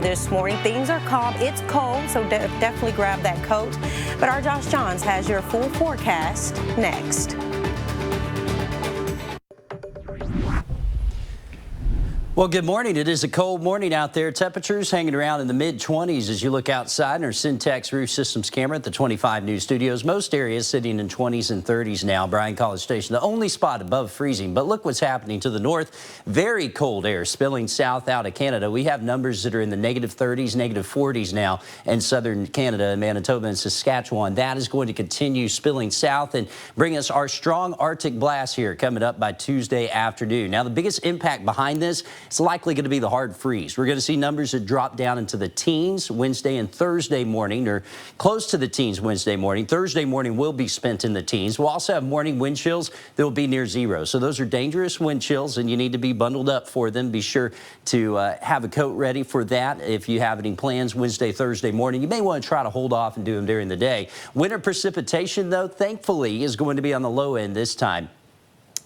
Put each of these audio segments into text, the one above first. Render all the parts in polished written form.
this morning. Things are calm. It's cold, so definitely grab that coat. But our Josh Johns has your full forecast next. Well, good morning. It is a cold morning out there. Temperatures hanging around in the mid-20s as you look outside in our Syntex Roof Systems camera at the 25 News Studios. Most areas sitting in 20s and 30s now. Bryan College Station, the only spot above freezing. But look what's happening to the north. Very cold air spilling south out of Canada. We have numbers that are in the negative 30s, negative 40s now in southern Canada and Manitoba and Saskatchewan. That is going to continue spilling south and bring us our strong Arctic blast here coming up by Tuesday afternoon. Now, the biggest impact behind this, it's likely going to be the hard freeze. We're going to see numbers that drop down into the teens Wednesday and Thursday morning, or close to the teens Wednesday morning. Thursday morning will be spent in the teens. We'll also have morning wind chills that will be near zero. So those are dangerous wind chills, and you need to be bundled up for them. Be sure to have a coat ready for that. If you have any plans Wednesday, Thursday morning, you may want to try to hold off and do them during the day. Winter precipitation, though, thankfully, is going to be on the low end this time.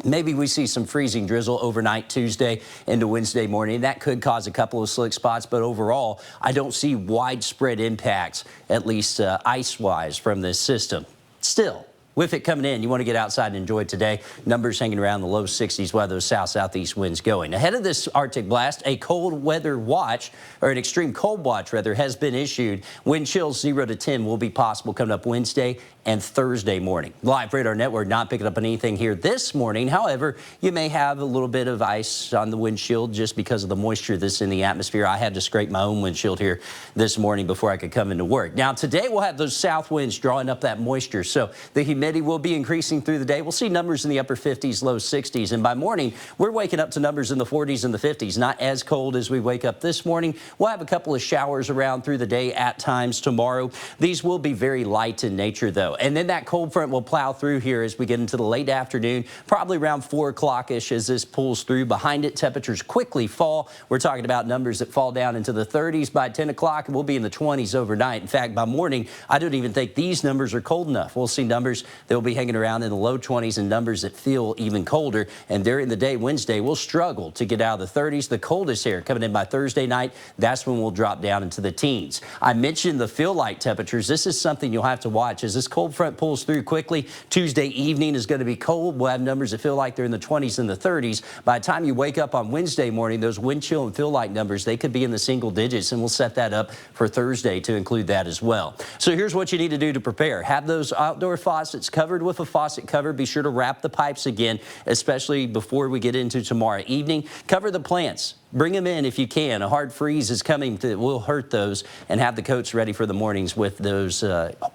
Maybe we see some freezing drizzle overnight Tuesday into Wednesday morning. That could cause a couple of slick spots, but overall, I don't see widespread impacts, at least ice-wise, from this system. Still, with it coming in, you want to get outside and enjoy it today. Numbers hanging around the low 60s while those south-southeast winds going. Ahead of this Arctic blast, a cold weather watch, or an extreme cold watch rather, has been issued. Wind chills 0 to 10 will be possible coming up Wednesday and Thursday morning. Live Radar Network not picking up anything here this morning. However, you may have a little bit of ice on the windshield just because of the moisture that's in the atmosphere. I had to scrape my own windshield here this morning before I could come into work. Now, today we'll have those south winds drawing up that moisture, so the humidity will be increasing through the day. We'll see numbers in the upper 50s, low 60s, and by morning, we're waking up to numbers in the 40s and the 50s. Not as cold as we wake up this morning. We'll have a couple of showers around through the day at times tomorrow. These will be very light in nature, though. And then that cold front will plow through here as we get into the late afternoon, probably around 4 o'clock-ish as this pulls through. Behind it, temperatures quickly fall. We're talking about numbers that fall down into the 30s by 10 o'clock, and we'll be in the 20s overnight. In fact, by morning, I don't even think these numbers are cold enough. We'll see numbers that will be hanging around in the low 20s and numbers that feel even colder. And during the day, Wednesday, we'll struggle to get out of the 30s. The coldest air coming in by Thursday night, that's when we'll drop down into the teens. I mentioned the feel-like temperatures. This is something you'll have to watch as this cold front pulls through quickly. Tuesday evening is going to be cold. We'll have numbers that feel like they're in the 20s and the 30s. By the time you wake up on Wednesday morning, those wind chill and feel-like numbers, they could be in the single digits, and we'll set that up for Thursday to include that as well. So here's what you need to do to prepare. Have those outdoor faucets covered with a faucet cover. Be sure to wrap the pipes again, especially before we get into tomorrow evening. Cover the plants. Bring them in if you can. A hard freeze is coming that will hurt those, and have the coats ready for the mornings with those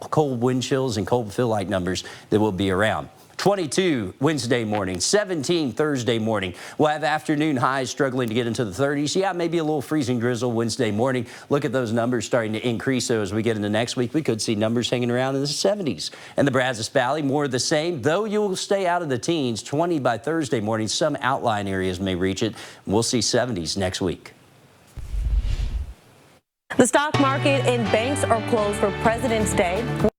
cold wind chills and cold feel-like numbers that will be around. 22 Wednesday morning, 17 Thursday morning. We'll have afternoon highs struggling to get into the 30s. Yeah, maybe a little freezing drizzle Wednesday morning. Look at those numbers starting to increase. So as we get into next week, we could see numbers hanging around in the 70s. And the Brazos Valley, more of the same, though you'll stay out of the teens. 20 by Thursday morning. Some outlying areas may reach it. We'll see 70s next week. The stock market and banks are closed for President's Day.